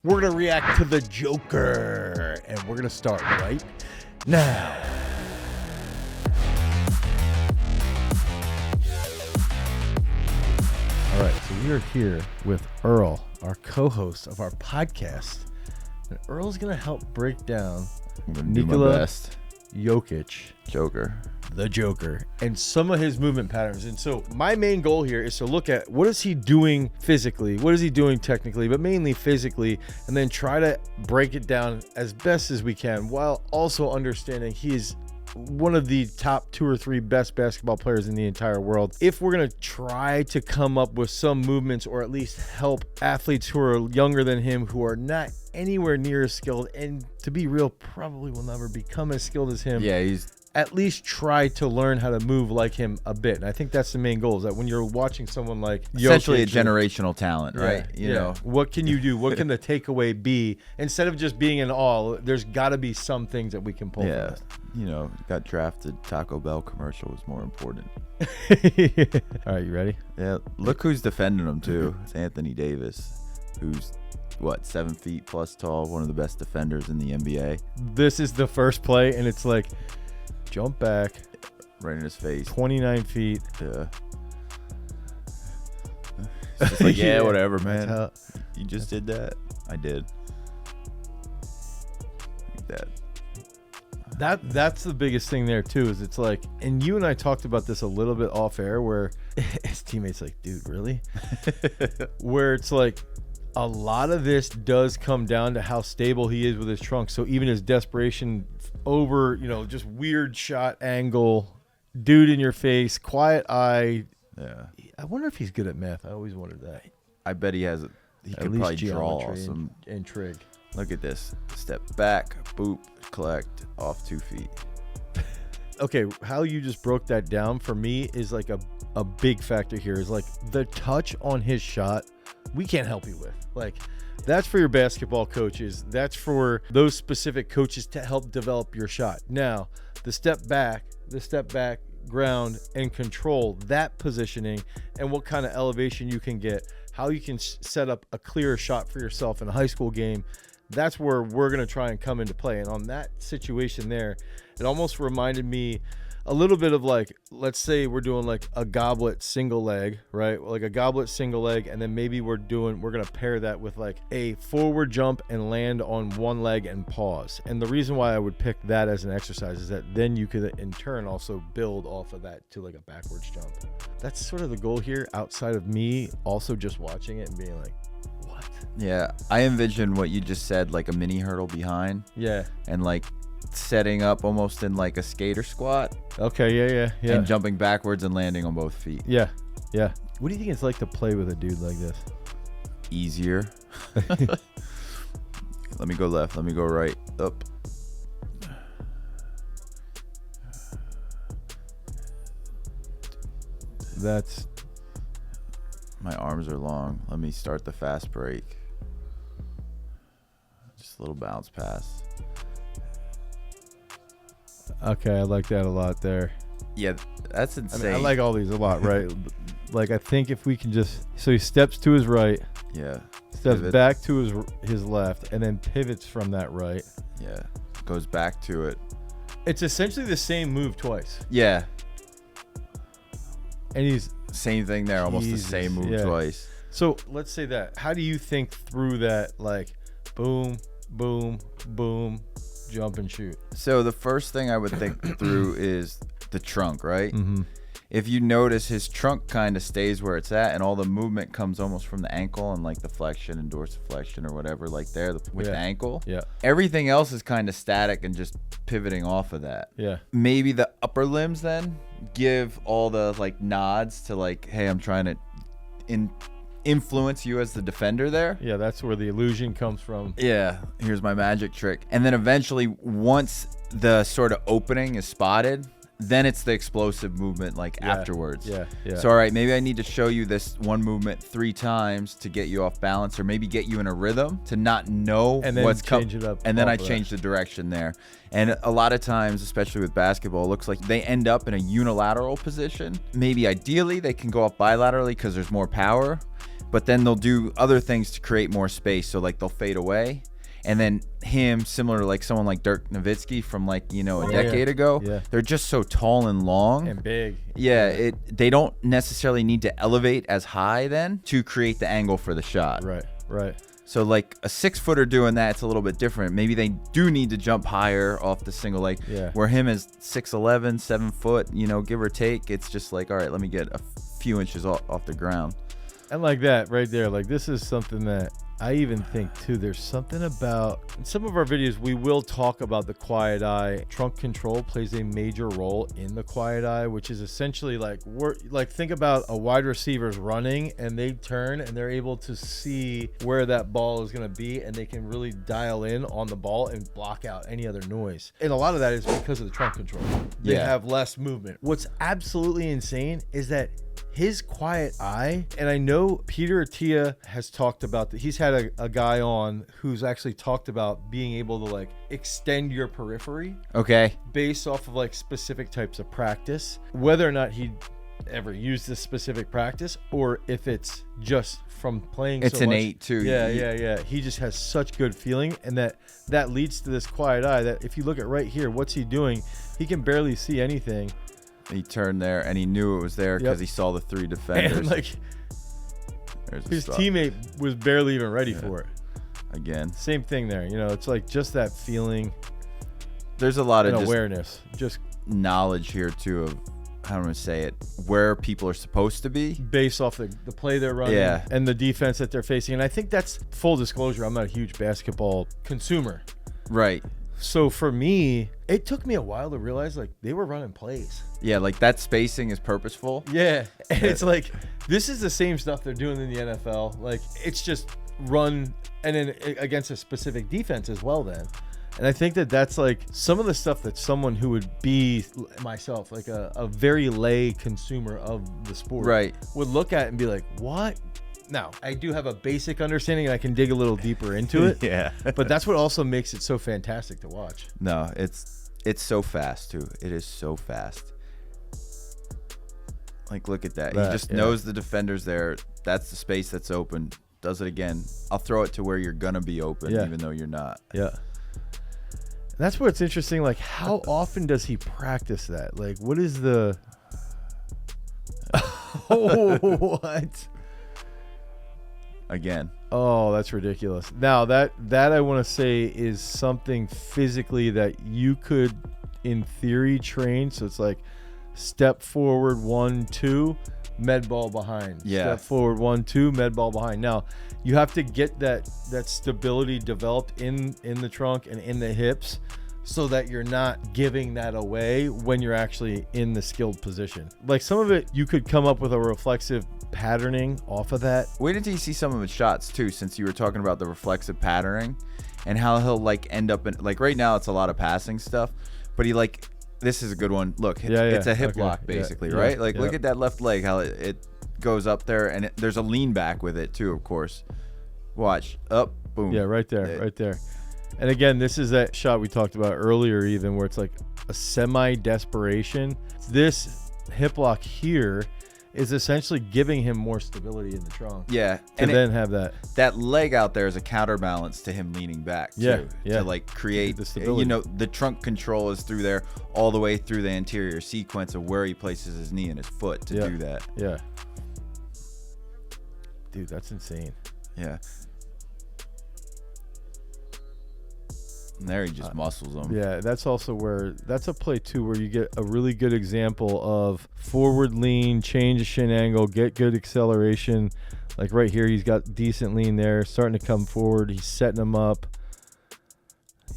We're going to react to the Joker, and we're going to start right now. All right, so we are here with Earl, our co-host of our podcast. And Earl's going to help break down Nikola Jokic. The Joker, and some of his movement patterns. And so my main goal here is to look at what is he doing physically, what is he doing technically, but mainly physically, and then try to break it down as best as we can while also understanding he's one of the top 2 or 3 best basketball players in the entire world. If we're going to try to come up with some movements or at least help athletes who are younger than him, who are not anywhere near as skilled, and to be real, probably will never become as skilled as him. Yeah, he's at least try to learn how to move like him a bit. And I think that's the main goal, is that when you're watching someone like essentially Jokic, a generational talent, right? You know, what can you do? What can the takeaway be? Instead of just being an all, there's got to be some things that we can pull from this. You know, got drafted, Taco Bell commercial was more important. All right, you ready? Yeah, look who's defending him too. It's Anthony Davis, who's 7 feet plus tall, one of the best defenders in the NBA. This is the first play, and it's like, jump back, right in his face, 29 feet. Yeah. It's just like, yeah, whatever, man. You just did that. I did. That's the biggest thing there too, is it's like, and you and I talked about this a little bit off air, where his teammates like, dude, really? Where it's like, a lot of this does come down to how stable he is with his trunk. So even his desperation over, just weird shot angle, dude in your face, quiet eye. Yeah. I wonder if he's good at math. I always wondered that. I bet he has. He could probably draw some and trig. Look at this. Step back, boop, collect, off 2 feet. Okay, how you just broke that down for me is like a big factor here, is like the touch on his shot. We can't help you with. Like, that's for your basketball coaches. That's for those specific coaches to help develop your shot. Now, the step back, ground, and control, that positioning and what kind of elevation you can get, how you can set up a clearer shot for yourself in a high school game, that's where we're going to try and come into play. And on that situation there, it almost reminded me a little bit of, like, let's say we're doing like a goblet single leg, right? Like a goblet single leg, and then maybe we're going to pair that with like a forward jump and land on one leg and pause. And the reason why I would pick that as an exercise is that then you could in turn also build off of that to like a backwards jump. That's sort of the goal here, outside of me also just watching it and being like, what? Yeah, I envision what you just said, like a mini hurdle behind. Yeah. And like setting up almost in like a skater squat. Okay, yeah. And jumping backwards and landing on both feet. Yeah. What do you think it's like to play with a dude like this? Easier. Let me go left. Let me go right. Up. My arms are long. Let me start the fast break. Just a little bounce pass. Okay, I like that a lot there. Yeah, that's insane. I like all these a lot, right? Like, I think if we can just, so he steps to his right. Yeah. Steps back to his left, and then pivots from that right. Yeah. Goes back to it. It's essentially the same move twice. Yeah. And he's same thing there, almost the same move twice. So let's say that. How do you think through that, like, boom, boom, boom, jump and shoot? So the first thing I would think through is the trunk, right? Mm-hmm. If you notice, his trunk kind of stays where it's at, and all the movement comes almost from the ankle and like the flexion and dorsiflexion or whatever, like there with the ankle. Yeah. Everything else is kind of static and just pivoting off of that. Yeah. Maybe the upper limbs then give all the like nods to like, hey, I'm trying to influence you as the defender there. Yeah, that's where the illusion comes from. Yeah, here's my magic trick. And then eventually, once the sort of opening is spotted, then it's the explosive movement afterwards. Yeah. So, all right, maybe I need to show you this one movement 3 times to get you off balance, or maybe get you in a rhythm to not know what's coming. And then I change the direction there. And a lot of times, especially with basketball, it looks like they end up in a unilateral position. Maybe ideally they can go up bilaterally because there's more power. but then they'll do other things to create more space. So like they'll fade away. And then him, similar to like someone like Dirk Nowitzki from like, a decade ago, they're just so tall and long. And big. Yeah, they don't necessarily need to elevate as high then to create the angle for the shot. Right. So like a 6-footer doing that, it's a little bit different. Maybe they do need to jump higher off the single leg. Yeah. Where him is 6'11", 7 foot, give or take. It's just like, all right, let me get a few inches off the ground. And like that right there, like this is something that I even think too, there's something about, in some of our videos, we will talk about the quiet eye. Trunk control plays a major role in the quiet eye, which is essentially like, think about a wide receiver's running and they turn and they're able to see where that ball is going to be, and they can really dial in on the ball and block out any other noise. And a lot of that is because of the trunk control. They have less movement. What's absolutely insane is that his quiet eye, and I know Peter Attia has talked about that. He's had a guy on who's actually talked about being able to like extend your periphery. Okay. Based off of like specific types of practice, whether or not he ever used this specific practice or if it's just from playing. It's so innate much. too. Yeah. He just has such good feeling, and that leads to this quiet eye that if you look at right here, what's he doing? He can barely see anything. He turned there and he knew it was there because he saw the 3 defenders. And like his teammate was barely even ready for it. Again, same thing there. It's like just that feeling. There's a lot of awareness, just knowledge here too of how I'm gonna say it, where people are supposed to be based off the play they're running and the defense that they're facing. And I think that's full disclosure. I'm not a huge basketball consumer. Right. So for me, it took me a while to realize like they were running plays. Yeah, like that spacing is purposeful. Yeah. And it's like, this is the same stuff they're doing in the NFL. Like it's just run and then against a specific defense as well then. And I think that's like some of the stuff that someone who would be myself, like a very lay consumer of the sport, would look at and be like, what? Now, I do have a basic understanding and I can dig a little deeper into it. Yeah. But that's what also makes it so fantastic to watch. No, it's so fast too. It is so fast. Like, look at that. He just knows the defender's there. That's the space that's open. Does it again. I'll throw it to where you're going to be open even though you're not. Yeah. That's what's interesting. Like, how often does he practice that? Like, what is the... what? Again. Oh, that's ridiculous. Now, that I want to say is something physically that you could, in theory, train. So it's like step forward, 1, 2, med ball behind. Yeah. Step forward, 1, 2, med ball behind. Now, you have to get that stability developed in the trunk and in the hips so that you're not giving that away when you're actually in the skilled position. Like some of it, you could come up with a reflexive patterning off of that. Wait until you see some of his shots too, since you were talking about the reflexive patterning and how he'll like end up in, like right now it's a lot of passing stuff, but he like, this is a good one. Look, it's a hip lock basically, right? Like look at that left leg, how it goes up there, and there's a lean back with it too, of course. Watch, up, boom. Yeah, right there, right there. And again, this is that shot we talked about earlier even where it's like a semi-desperation. This hip lock here is essentially giving him more stability in the trunk. Yeah. And then have that leg out there is a counterbalance to him leaning back too. To like create the stability. The trunk control is through there all the way through the anterior sequence of where he places his knee and his foot to do that. Yeah. Dude, that's insane. Yeah. And there he just muscles them. Yeah, that's also where, that's a play too where you get a really good example of forward lean, change the shin angle, get good acceleration. Like right here, he's got decent lean there, starting to come forward. He's setting him up.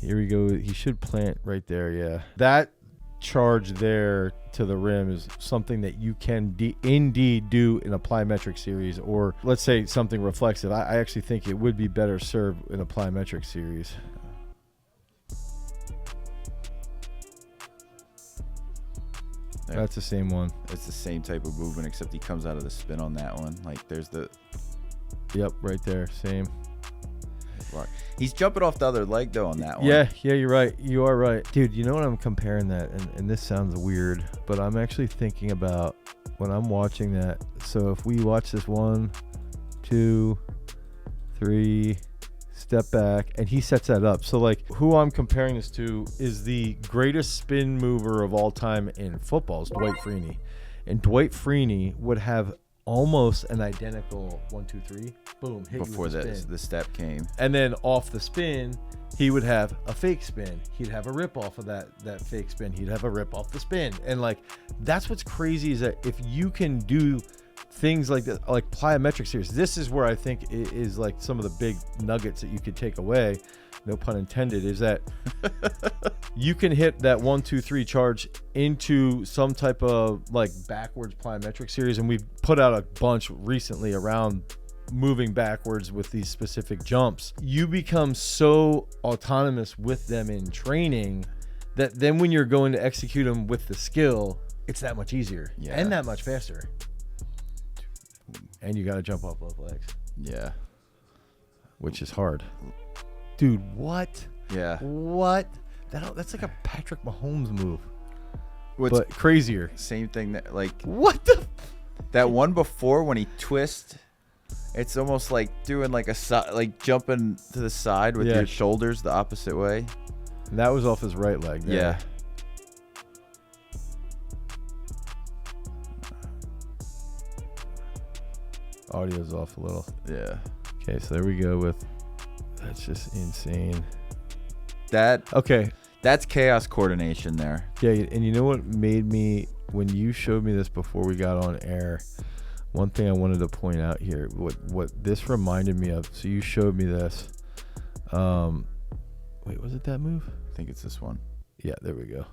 Here we go. He should plant right there, yeah. That charge there to the rim is something that you can indeed do in a plyometric series, or let's say something reflexive. I actually think it would be better served in a plyometric series. That's the same one. It's the same type of movement, except he comes out of the spin on that one. Like there's the... Yep, right there. Same. He's jumping off the other leg, though, on that one. Yeah, you're right. You are right. Dude, you know what I'm comparing that? And this sounds weird, but I'm actually thinking about when I'm watching that. So if we watch this 1, 2, 3, step back, and he sets that up. So like who I'm comparing this to is the greatest spin mover of all time in football is Dwight Freeney. And Dwight Freeney would have almost an identical 1, 2, 3, boom, hit before you with a spin. the step came. And then off the spin, he would have a fake spin. He'd have a rip off of that fake spin. He'd have a rip off the spin. And like that's what's crazy is that if you can do things like that, like plyometric series, this is where I think it is like some of the big nuggets that you could take away, no pun intended, is that you can hit that 1, 2, 3 charge into some type of like backwards plyometric series. And we've put out a bunch recently around moving backwards with these specific jumps. You become so autonomous with them in training that then when you're going to execute them with the skill, it's that much easier and that much faster. And you got to jump off both legs. Yeah. Which is hard. Dude, what? Yeah. What? That's like a Patrick Mahomes move. But crazier. Same thing that like what the that one before when he twists, it's almost like doing like like jumping to the side with your shoulders the opposite way. And that was off his right leg there. Yeah. Audio's off a little. Yeah. Okay, so there we go with that's just insane. That's chaos coordination there. Yeah, and you know what made me, when you showed me this before we got on air, one thing I wanted to point out here, what this reminded me of. So you showed me this. Wait, was it that move? I think it's this one. Yeah, there we go.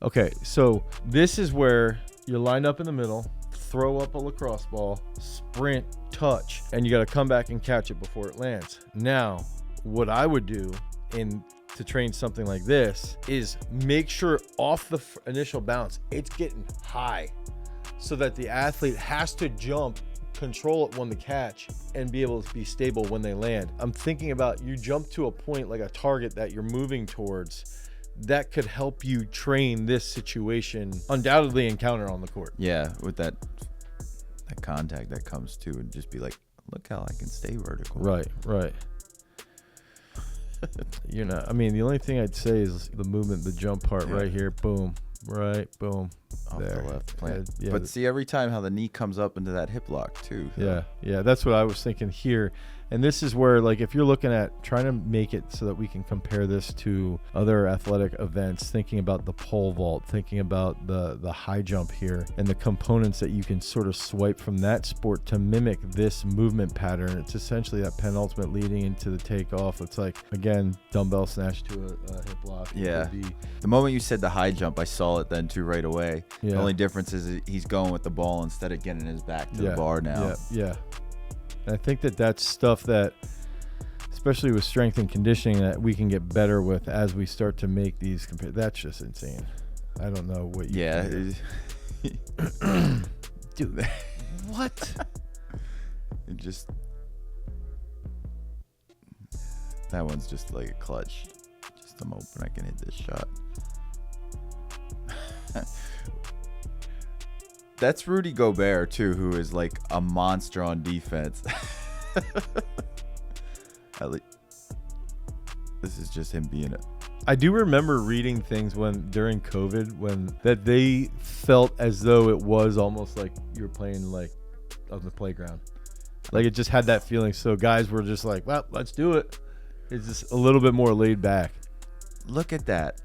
Okay, so this is where you're lined up in the middle, throw up a lacrosse ball, sprint, touch, and you got to come back and catch it before it lands. Now, what I would do to train something like this is make sure off the initial bounce, it's getting high so that the athlete has to jump, control it when the catch, and be able to be stable when they land. I'm thinking about you jump to a point like a target that you're moving towards that could help you train this situation, undoubtedly encounter on the court. Yeah, with that contact that comes to, and just be like, look how I can stay vertical. Right. You're not. I mean, the only thing I'd say is the movement, the jump part right here. Boom. Right. Boom. Off there. The left plant. Yeah, but see every time how the knee comes up into that hip lock too. Yeah. That's what I was thinking here. And this is where, like, if you're looking at trying to make it so that we can compare this to other athletic events, thinking about the pole vault, thinking about the high jump here, and the components that you can sort of swipe from that sport to mimic this movement pattern. It's essentially that penultimate leading into the takeoff. It's like, again, dumbbell snatch to a hip lock. Yeah. The moment you said the high jump, I saw it then too right away. Yeah. The only difference is he's going with the ball instead of getting his back to the bar now. Yeah. And I think that's stuff that, especially with strength and conditioning, that we can get better with as we start to make these compare. That's just insane. I don't know what you dude. What? It just, that one's just like a clutch. Just I'm hoping I can hit this shot. That's Rudy Gobert too, who is like a monster on defense. This is just him being a. I do remember reading things during COVID that they felt as though it was almost like you were playing like on the playground. Like it just had that feeling. So guys were just like, well, let's do it. It's just a little bit more laid back. Look at that.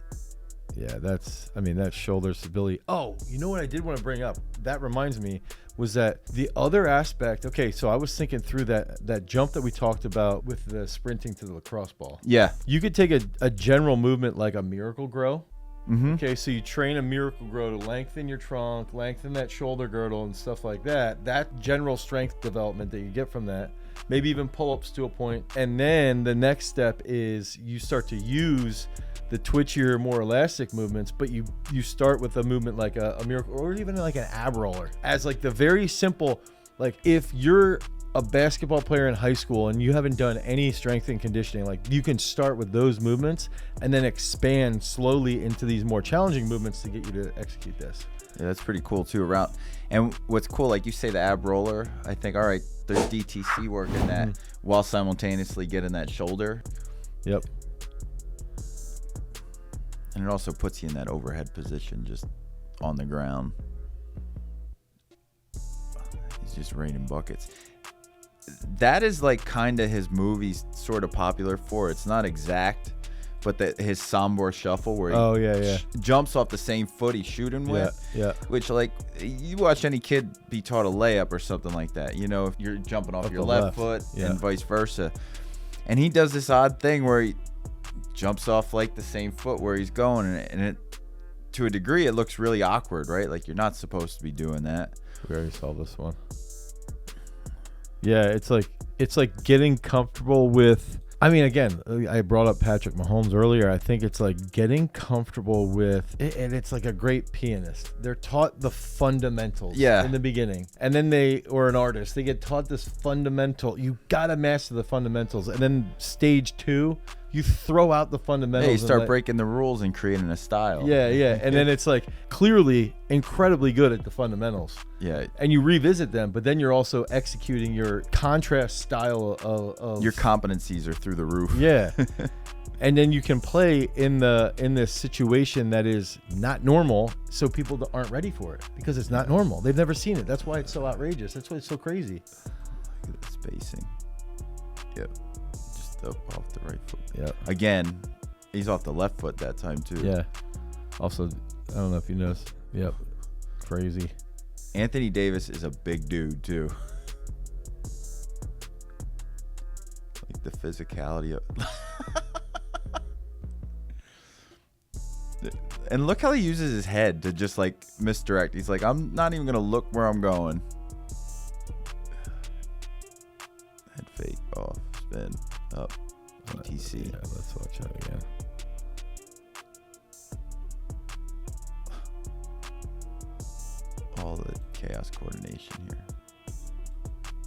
Yeah, that's shoulder stability. Oh, you know what I did want to bring up? That reminds me, was that the other aspect. Okay, so I was thinking through that jump that we talked about with the sprinting to the lacrosse ball. Yeah. You could take a general movement like a miracle grow. Mm-hmm. Okay, so you train a miracle grow to lengthen your trunk, lengthen that shoulder girdle and stuff like that. That general strength development that you get from that. Maybe even pull-ups to a point. And then the next step is you start to use the twitchier, more elastic movements, but you start with a movement like a miracle, or even like an ab roller, as like the very simple, like if you're a basketball player in high school and you haven't done any strength and conditioning, like you can start with those movements and then expand slowly into these more challenging movements to get you to execute this. Yeah, that's pretty cool too. And what's cool, like you say, the ab roller, I think, all right, there's DTC work in that while simultaneously getting that shoulder. Yep. And it also puts you in that overhead position, just on the ground. He's just raining buckets. That is like kind of his movie's sort of popular for. It's not exact, but his Sambor shuffle where he jumps off the same foot he's shooting with. Yeah. Which, like, you watch any kid be taught a layup or something like that. You know, if you're jumping off your left foot and vice versa. And he does this odd thing where he jumps off like the same foot where he's going, and it, to a degree, it looks really awkward, right? Like, you're not supposed to be doing that. We already saw this one. Yeah, it's like getting comfortable with. I mean, again, I brought up Patrick Mahomes earlier. I think it's like getting comfortable with, and it's like a great pianist. They're taught the fundamentals in the beginning. And then or an artist, they get taught this fundamental. You got to master the fundamentals. And then stage 2, you throw out the fundamentals. Yeah, you start breaking the rules and creating a style. Yeah. And then it's like clearly incredibly good at the fundamentals. Yeah. And you revisit them, but then you're also executing your contrast style of your competencies are through the roof. Yeah. And then you can play in this situation that is not normal, so people aren't ready for it because it's not normal. They've never seen it. That's why it's so outrageous. That's why it's so crazy. Look at the spacing. Yep. Up off the right foot. Yeah. Again, he's off the left foot that time too. Yeah. Also, I don't know if you noticed. Yep. Crazy. Anthony Davis is a big dude too. Like the physicality of and look how he uses his head to just like misdirect. He's like, I'm not even gonna look where I'm going. Head fake off, spin. Up, DTC. Yeah, let's watch that again. All the chaos coordination here.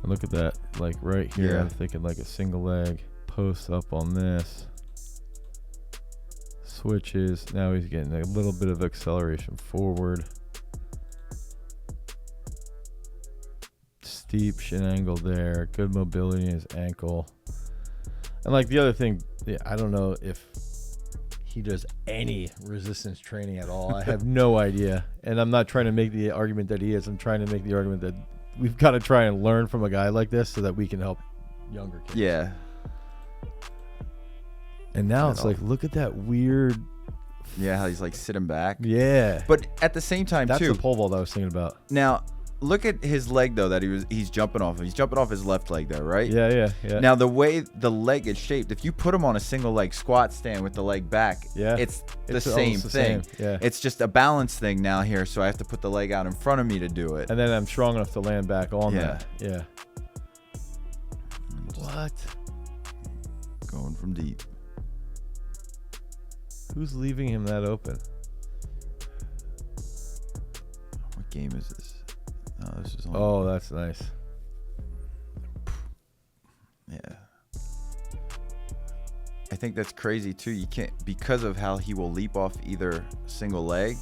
And look at that, like right here. I'm thinking like a single leg post up on this. Switches. Now he's getting a little bit of acceleration forward. Steep shin angle there. Good mobility in his ankle. And like the other thing, I don't know if he does any resistance training at all. I have no idea. And I'm not trying to make the argument that he is. I'm trying to make the argument that we've got to try and learn from a guy like this so that we can help younger kids. Yeah. And now it's like, look at that weird. Yeah, how he's like sitting back. Yeah. But at the same time, that's the pole vault I was thinking about. Now, look at his leg though that he's jumping off of. He's jumping off his left leg there, right? Yeah. Now the way the leg is shaped, if you put him on a single leg squat stand with the leg back, it's the same thing. Yeah. It's just a balance thing now here, so I have to put the leg out in front of me to do it. And then I'm strong enough to land back on that. Yeah. What? Going from deep. Who's leaving him that open? What game is this? Oh, this is on. That's nice. Yeah. I think that's crazy too. You can't, because of how he will leap off either single leg,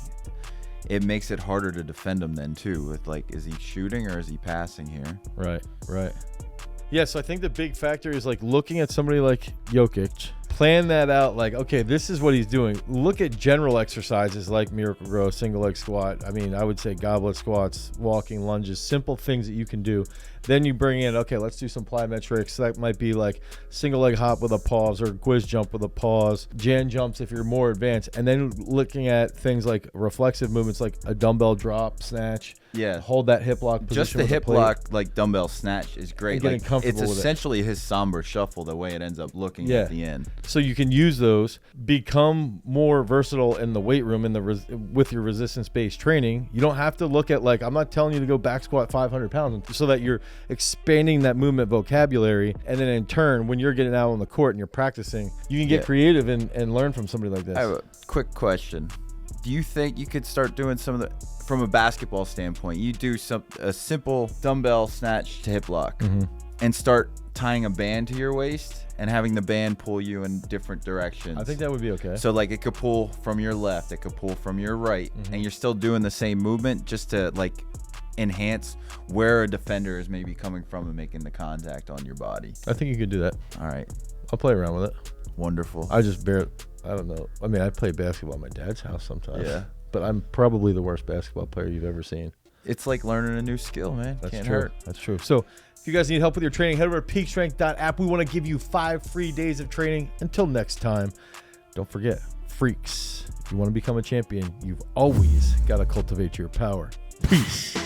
it makes it harder to defend him then too. With like, is he shooting or is he passing here? Right. Yeah, so I think the big factor is like looking at somebody like Jokic, plan that out like, okay, this is what he's doing. Look at general exercises like miracle row, single leg squat. I mean, I would say goblet squats, walking lunges, simple things that you can do. Then you bring in, okay, let's do some plyometrics. That might be like single leg hop with a pause or quiz jump with a pause, Jan jumps if you're more advanced. And then looking at things like reflexive movements like a dumbbell drop, snatch. Yeah. Hold that hip lock position. Just the hip lock, like dumbbell snatch is great. And getting like, comfortable it's with essentially his somber shuffle the way it ends up looking at the end. So you can use those, become more versatile in the weight room with your resistance-based training. You don't have to look at like, I'm not telling you to go back squat 500 pounds so that you're expanding that movement vocabulary. And then in turn, when you're getting out on the court and you're practicing, you can get creative and learn from somebody like this. I have a quick question. Do you think you could start doing some of the, from a basketball standpoint, you do a simple dumbbell snatch to hip lock and start tying a band to your waist and having the band pull you in different directions? I think that would be okay. So like it could pull from your left, it could pull from your right, and you're still doing the same movement just to like enhance where a defender is maybe coming from and making the contact on your body. I think you could do that. All right. I'll play around with it. Wonderful. I don't know. I mean, I play basketball at my dad's house sometimes. Yeah. But I'm probably the worst basketball player you've ever seen. It's like learning a new skill, man. That's Can't true. hurt. That's true. So if you guys need help with your training, head over to peakstrength.app. We want to give you 5 free days of training. Until next time, don't forget, freaks, if you want to become a champion, you've always got to cultivate your power. Peace.